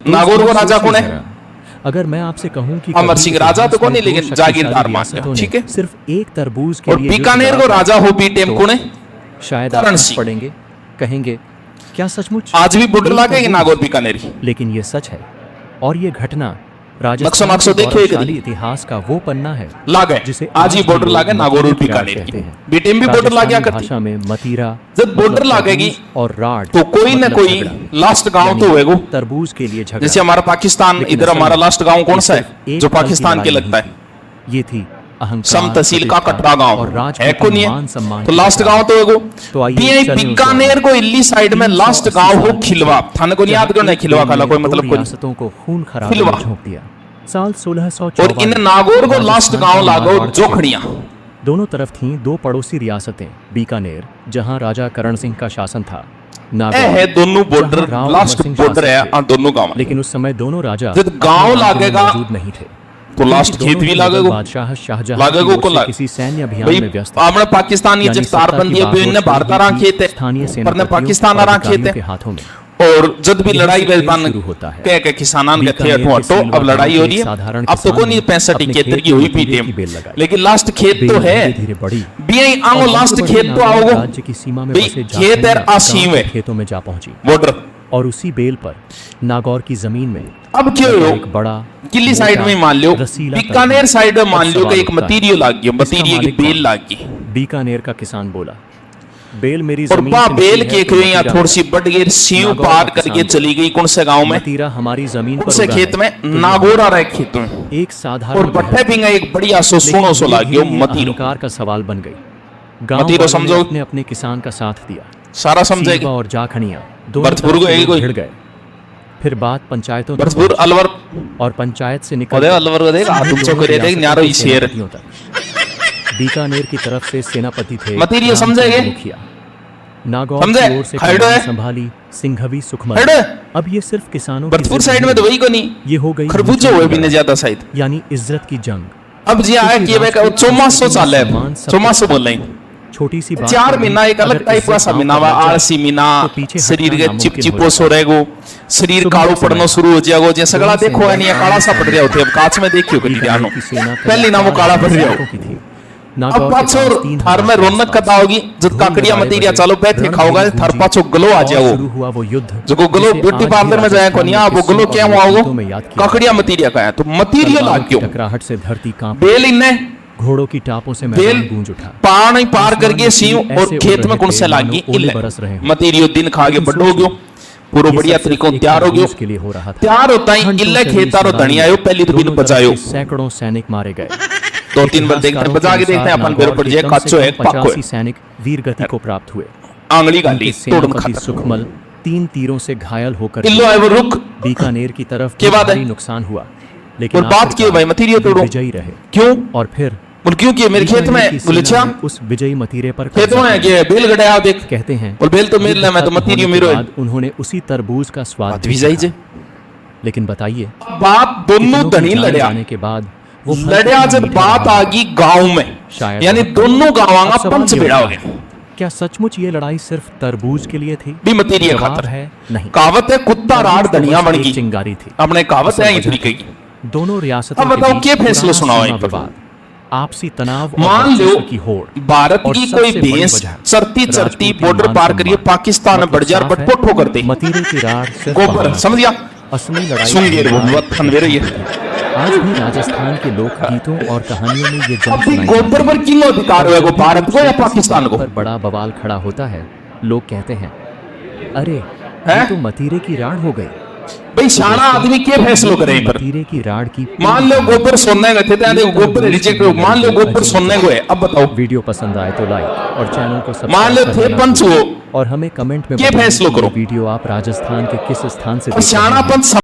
नागौर को राजा कौन है? अगर मैं आपसे कहूं कि अमर सिंह राजा तो कौन नहीं, लेकिन जागीरदार मांगा, ठीक है। सिर्फ एक तरबूज के और लिए बीकानेर को राजा हो बी टेम कौन है? शायद आप पढ़ेंगे, कहेंगे क्या सचमुच आज भी बॉर्डर लागे नागौर बीकानेर की, लेकिन ये सच है। और ये घटना नक्शा नक्शा राजस्थान के इतिहास का वो पन्ना है लागे, जिसे आज ही बॉर्डर लागे नागौर और बीकानेर की। बीटेम भी बॉर्डर लागे करती भाषा में मतीरा जब बॉर्डर लागेगी और राड तो कोई ना कोई लास्ट गांव तो होएगा तरबूज के लिए झगड़ा। जैसे हमारा पाकिस्तान, इधर हमारा लास्ट गांव कौन सा है जो पाकिस्तान के लगता है? ये थी सम तहसील का कटरा गांव है, को नहीं है तो लास्ट गांव तो एगो। तो बीकानेर को इल्ली साइड में लास्ट गांव हो खिलवा, थाने को नहीं याद करना खिलवा का कोई मतलब कोई रियासतों को खून खराबे में झोंक दिया। साल 1654 और इन नागौर को लास्ट गांव लागो जोखड़ियां। दोनों तरफ थीं दो पड़ोसी रियासतें, बीकानेर जहां राजा करण सिंह का शासन था, नागौर है दोनों बॉर्डर लास्ट बॉर्डर है दोनों गांव। लेकिन उस समय दोनों राजा जब गांव लागेगा मौजूद नहीं थे तो लास्ट खेत भी लागेगा, बादशाह शाहजहां को किसी सैन्य अभियान में व्यस्त था। आपने पाकिस्तान ये जब तारबंदी है ने भारत आ खेत है स्थानीय पर ने पाकिस्तान आ खेत है के हाथों में। और जब भी लड़ाई शुरू होता है कह के किसानान के थे हटो अब लड़ाई हो रही है। अब तो कोई 65-71 की हुई पीटीएम, लेकिन लास्ट खेत तो है बीआई आओ लास्ट खेत तो आओगे राज्य की सीमा में बसे खेत है आसीम है खेतों में जा पहुंची बॉर्डर। और उसी बेल पर नागौर की जमीन में अब क्यों हो एक बड़ा किली साइड में मान लो, बीकानेर साइड में मान लो कि एक मतीरियो लाग गया, मतीरियो की बेल लाग गई। बीकानेर का किसान बोला बेल मेरी और जमीन से बेल निकली के है, यहाँ थोड़ी सी बढ़ गई, सीव पार करके चली गई कौन से गांव में? मतीरा हमारी जमीन पर उसे उगा खेत है। में तो नागौर आ रहे खेत में एक साधारण और बट्टे भी एक बढ़िया सो सोनो सो लाग गयो मतीरो। अहंकार का सवाल बन गई। गांव मतीरो वालों ने समझो अपने अपने किसान का साथ दिया, सारा समझेगी सीबा और जाखनिया दोनों भरतपुर तरफ को से एक लोग कोई भिड़ गए। फिर बात पंचायतों तक भरतपुर अलवर और पंचायत से निकल अरे अलवर को देख आदम चौक रे देख न्यारो ई शेर बीकानेर की तरफ से सेनापति थे मतीरियो समझेगे? मुखिया नागौर समझे? की ओर से खड़ो है? संभाली सिंघवी सुखमल। खड़ो है? अब ये सिर्फ किसानों की भरतपुर जिद साइड में तो वही को नहीं, ये हो गई खरबूजे हुए भी नहीं ज्यादा शायद, यानी इज्जत की जंग। अब जी आया कि वे चौमासो चाल है, चौमासो बोल रहे हैं। छोटी सी बात 4 महीना एक अलग टाइप का सा महीना वा, आलसी महीना, शरीर के चिपचिपो सो रहेगो, शरीर कालो पड़ना शुरू हो जाएगो। जैसे गला देखो है नहीं काला सा पड़ रहा होते, अब कांच में देखियो कभी ध्यान हो पहली ना वो काला पड़ रहा हो। अब पाछो थार में रौनक कथा होगी जब काकड़िया मतीरिया चालो बैठे खाओगा थार पाछो गलो आ जाओ। शुरू हुआ वो युद्ध जो गलो ब्यूटी पार्लर में जाए को नहीं वो गलो क्या आओगे काकड़िया मतीरिया का है तो मतीरिया लाग क्यों टकराहट से धरती कांप, बेल इनने घोड़ों की टापों से बेल मैदान गूंज उठा, पार नहीं पार करके सीव और खेत में कौन से लागी इल्ले मतीरियो दिन खा के बड़ हो गयो पूरा बढ़िया तरीकों तैयार हो गयो के लिए हो रहा था। तैयार होता ही इल्ले खेतारो धनिया आयो पहली तो बिन बजायो सैकड़ों सैनिक मारे गए। 2-3 बार देखते हैं बजा के देखते हैं अपन बेर पड़ जाए कच्चो है पक्को 85 सैनिक वीर गति को प्राप्त हुए। आंगली गाली तोड़ सेनापति सुखमल 3 तीरों से घायल होकर इल्लो आए वो रुक बीकानेर की तरफ के बाद है? भारी नुकसान हुआ, लेकिन और बात की भाई मतीरियो तोड़ो विजयी रहे। क्यों और फिर बोल क्यों कि मेरे खेत में गुलछा उस विजयी मतीरे पर खेत में ये बेल गड़ाया देख कहते हैं और बेल तो मेरे लिए मैं तो मतीरियो मेरो है उन्होंने उसी तरबूज का स्वाद विजयी जे। लेकिन बताइए बाप दोनों धनी लड़या जाने के बाद वो लड़या जब बात आ गई गांव में शायद यानी दोनों गांवांगा पंच बेड़ा हो गया। क्या सचमुच ये लड़ाई सिर्फ तरबूज के लिए थी? भी मतीरिया खातर है नहीं, कहावत है कुत्ता राड़ धनिया बन गई चिंगारी थी। अपने कहावत है इतनी की दोनों रियासतों अब बताओ क्या फैसला सुनाओ सीमा विवाद, आपसी तनाव मान लो की होड़, भारत और की सबसे कोई बड़ी भैंस वजह चरती चरती राजपूती बॉर्डर मान पार करिए सम्मान। पाकिस्तान में बढ़ जार साफ है, बटपोटो कर दे मतीरे की रार सिर्फ गोबर बहाना। समझ गया असली लड़ाई सुनिए वो बहुत खनवेरे ये आज भी राजस्थान के लोक गीतों और कहानियों में ये जंग अब भी सुनाई गोबर पर किलो अधिकार होगा वो भारत को या पाकिस्तान को? पर बड़ा बवाल खड़ा होता है। लोग कहते हैं अरे हैं? ये तो मतीरे की राड़ हो गई। भाई शाना आदमी क्या फैसलो करे इन पर? मतीरे की राड़ की मान लो गोबर सोने गए थे देखो गोबर रिजेक्ट हो, मान लो गोबर सोने को है। अब बताओ वीडियो पसंद आए तो लाइक और चैनल को सब्सक्राइब मान लो थे पंच हो और हमें कमेंट में क्या बताएं फैसलो कि करो? ये वीडियो आप राजस्थान के किस स्थान से देख रहे शाना हैं। पंच